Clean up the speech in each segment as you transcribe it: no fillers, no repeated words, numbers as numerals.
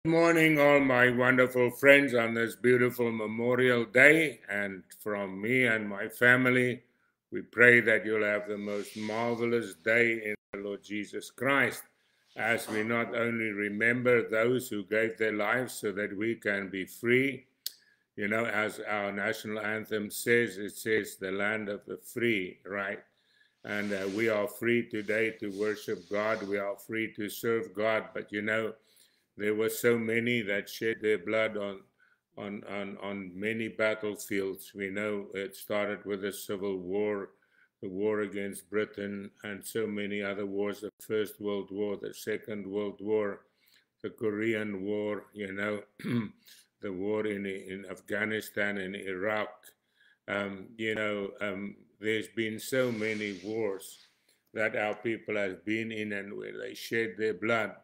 Good morning, all my wonderful friends, on this beautiful Memorial Day. And from me and my family, we pray that you'll have the most marvelous day in the Lord Jesus Christ, as we not only remember those who gave their lives so that we can be free. You know, as our national anthem says, it says, the land of the free, right? And we are free today to worship God. We are free to serve God. But you know, there were so many that shed their blood on many battlefields. We know it started with the Civil War, the war against Britain, and so many other wars, the First World War, the Second World War, the Korean War, you know, the war in Afghanistan and Iraq. There's been so many wars that our people have been in, and where they shed their blood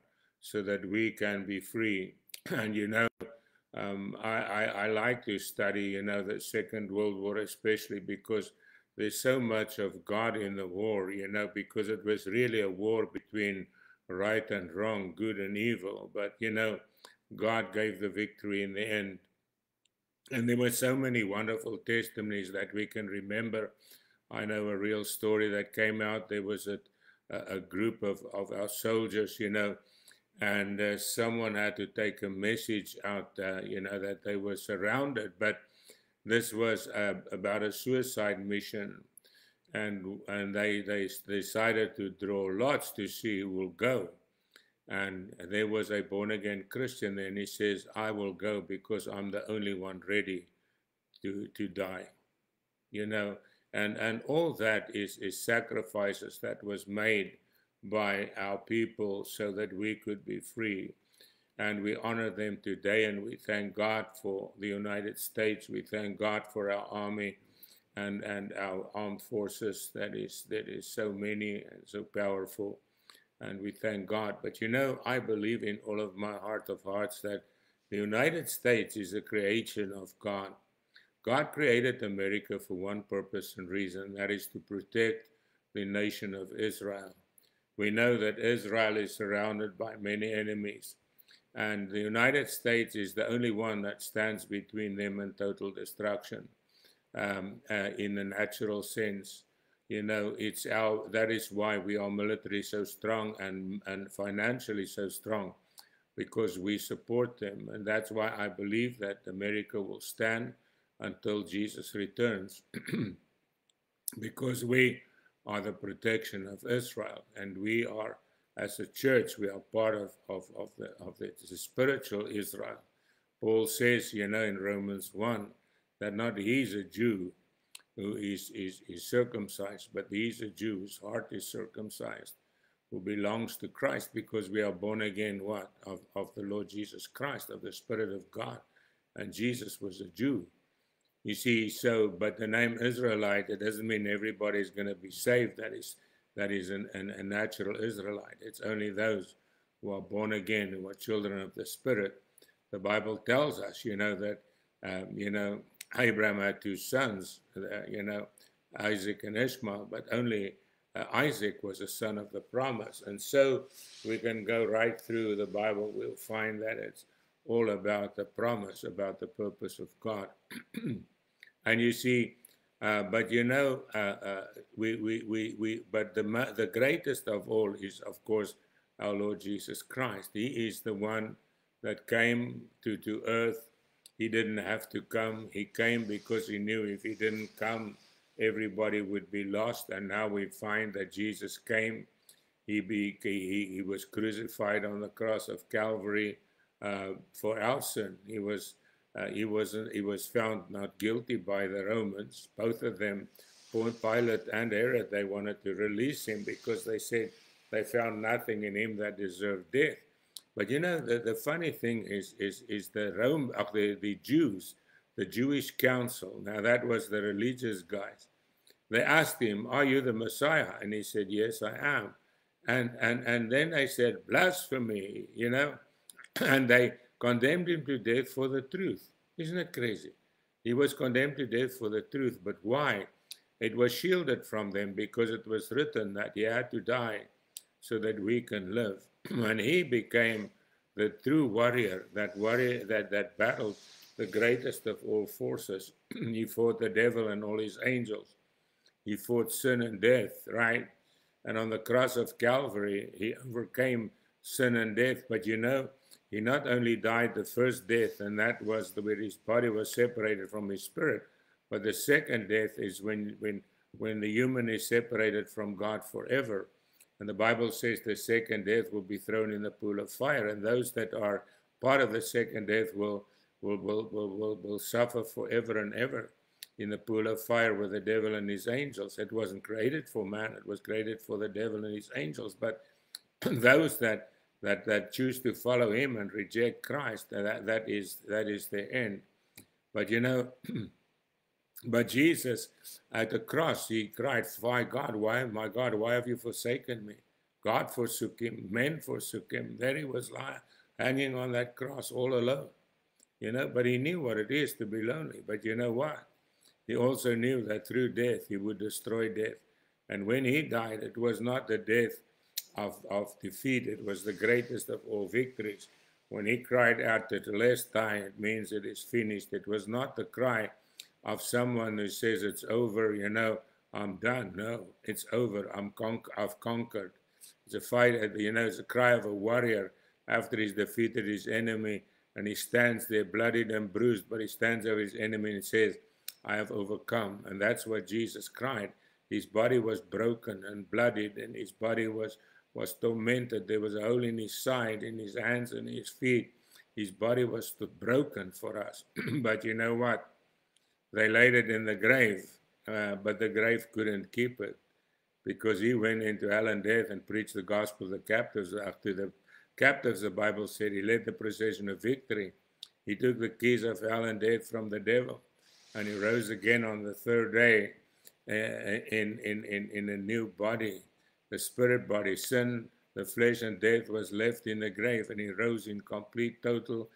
so that we can be free. And I like to study, the Second World War, especially because there's so much of God in the war, because it was really a war between right and wrong, good and evil. But, God gave the victory in the end. And there were so many wonderful testimonies that we can remember. I know a real story that came out. There was a group of our soldiers, and someone had to take a message out, that they were surrounded. But this was about a suicide mission, and they decided to draw lots to see who will go. And there was a born-again Christian there, and he says, I will go because I'm the only one ready to die, and all that is sacrifices that was made by our people so that we could be free. And we honor them today, and we thank God for the United States. We thank God for our army and our armed forces that is so many and so powerful. And we thank God. But I believe in all of my heart of hearts that the United States is a creation of God. God created America for one purpose and reason, that is to protect the nation of Israel. We know that Israel is surrounded by many enemies, and the United States is the only one that stands between them and total destruction in the natural sense. That is why we are militarily so strong and financially so strong, because we support them. And that's why I believe that America will stand until Jesus returns, because we are the protection of Israel, and we are, as a church, we are part of the spiritual Israel. Paul says, in Romans 1, that not he's a Jew who is circumcised, but he's a Jew whose heart is circumcised, who belongs to Christ, because we are born again, what? Of the Lord Jesus Christ, of the Spirit of God. And Jesus was a Jew. You see, but the name Israelite, it doesn't mean everybody is going to be saved. That is a natural Israelite. It's only those who are born again, who are children of the Spirit. The Bible tells us, that, Abraham had two sons, Isaac and Ishmael, but only Isaac was a son of the promise. And so we can go right through the Bible. We'll find that it's all about the promise, about the purpose of God. And you see, but the greatest of all is, of course, our Lord Jesus Christ. He is the one that came to earth. He didn't have to come. He came because he knew if he didn't come, everybody would be lost. And now we find that Jesus came. He was crucified on the cross of Calvary for our sin. He was found not guilty by the Romans. Both of them, Pilate and Herod, they wanted to release him because they said they found nothing in him that deserved death. But the funny thing is the Jews, the Jewish council. Now that was the religious guys. They asked him, "Are you the Messiah?" And he said, "Yes, I am." And then they said, "Blasphemy," and they condemned him to death for the truth. Isn't it crazy? He was condemned to death for the truth, but why? It was shielded from them because it was written that he had to die so that we can live. And he became the true warrior, that battled the greatest of all forces. He fought the devil and all his angels. He fought sin and death, right? And on the cross of Calvary, he overcame sin and death. But you know, he not only died the first death, and that was where his body was separated from his spirit, but the second death is when the human is separated from God forever. And the Bible says the second death will be thrown in the pool of fire, and those that are part of the second death will suffer forever and ever in the pool of fire with the devil and his angels. It wasn't created for man, it was created for the devil and his angels. But those that choose to follow him and reject Christ, that is their end. But you know, but Jesus at the cross, he cried, my God, why have you forsaken me? God forsook him, men forsook him. There he was hanging on that cross all alone. You know, but he knew what it is to be lonely. But you know what? He also knew that through death, he would destroy death. And when he died, it was not the death of defeat. It was the greatest of all victories. When he cried out that the last die, it means it is finished. It was not the cry of someone who says it's over, you know, I'm done. No, it's over. I've conquered. It's a fight, you know, it's a cry of a warrior after he's defeated his enemy, and he stands there bloodied and bruised, but he stands over his enemy and says, I have overcome. And that's what Jesus cried. His body was broken and bloodied, and his body was tormented. There was a hole in his side, in his hands and his feet. His body was broken for us. But you know what? They laid it in the grave, but the grave couldn't keep it, because he went into hell and death and preached the gospel to the captives. To the captives, the Bible said, he led the procession of victory. He took the keys of hell and death from the devil, and he rose again on the third day in a new body, the spirit body. Sin, the flesh, and death was left in the grave, and he rose in complete, total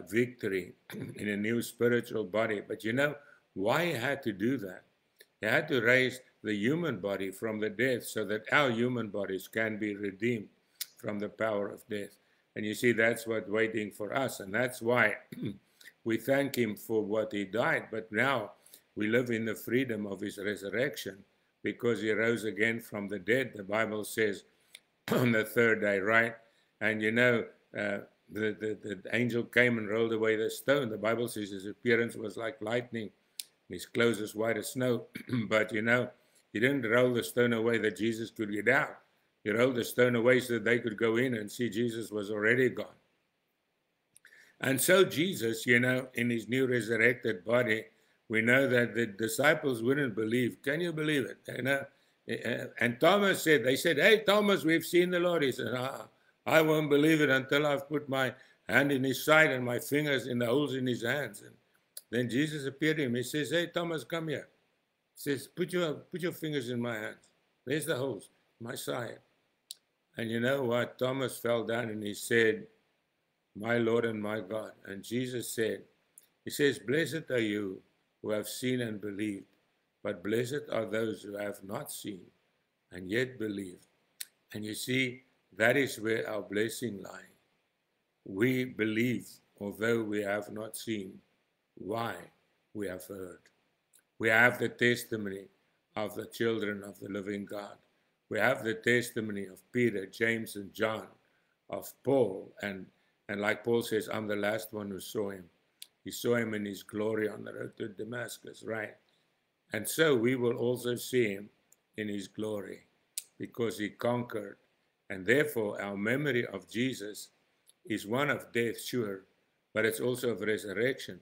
victory in a new spiritual body. But you know why he had to do that? He had to raise the human body from the death so that our human bodies can be redeemed from the power of death. And you see, that's what's waiting for us. And that's why we thank him for what he died. But now we live in the freedom of his resurrection because he rose again from the dead. The Bible says on the third day, right? And you know, the angel came and rolled away the stone. The Bible says his appearance was like lightning, his clothes as white as snow. But you know, he didn't roll the stone away that Jesus could get out. He rolled the stone away so that they could go in and see Jesus was already gone. And so Jesus, you know, in his new resurrected body, we know that the disciples wouldn't believe. Can you believe it? You know? And Thomas said, they said, hey, Thomas, we've seen the Lord. He said, I won't believe it until I've put my hand in his side and my fingers in the holes in his hands. And then Jesus appeared to him. He says, hey, Thomas, come here. He says, put your fingers in my hands. There's the holes, my side. And you know what? Thomas fell down and he said, my Lord and my God. And Jesus said, he says, blessed are you who have seen and believed, but blessed are those who have not seen and yet believe. And you see, that is where our blessing lies. We believe, although we have not seen. Why? We have heard. We have the testimony of the children of the living God. We have the testimony of Peter, James, and John, of Paul. And like Paul says, I'm the last one who saw him. He saw him in his glory on the road to Damascus, right? And so we will also see him in his glory because he conquered. And therefore, our memory of Jesus is one of death, sure, but it's also of resurrection.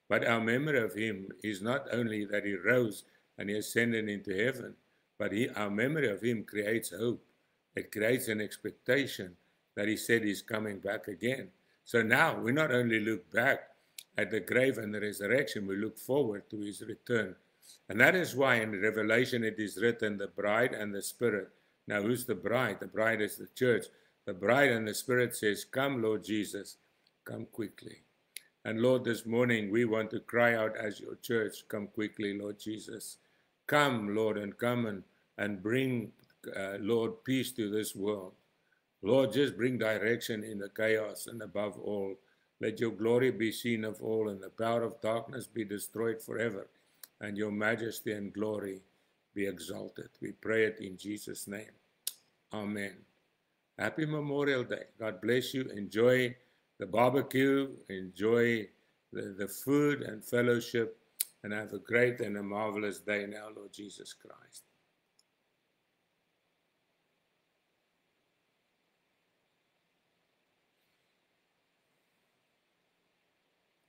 But our memory of him is not only that he rose and he ascended into heaven, but our memory of him creates hope. It creates an expectation that he said he's coming back again. So now we not only look back at the grave and the resurrection, we look forward to his return. And that is why in Revelation it is written, the bride and the spirit. Now who's the bride? The bride is the church. The bride and the spirit says, come, Lord Jesus, come quickly. And Lord, this morning we want to cry out as your church, come quickly, Lord Jesus. Come, Lord, and come and bring, Lord, peace to this world. Lord, just bring direction in the chaos, and above all, let your glory be seen of all, and the power of darkness be destroyed forever, and your majesty and glory be exalted. We pray it in Jesus' name. Amen. Happy Memorial Day. God bless you. Enjoy the barbecue, enjoy the food and fellowship, and have a great and a marvelous day now, Lord Jesus Christ.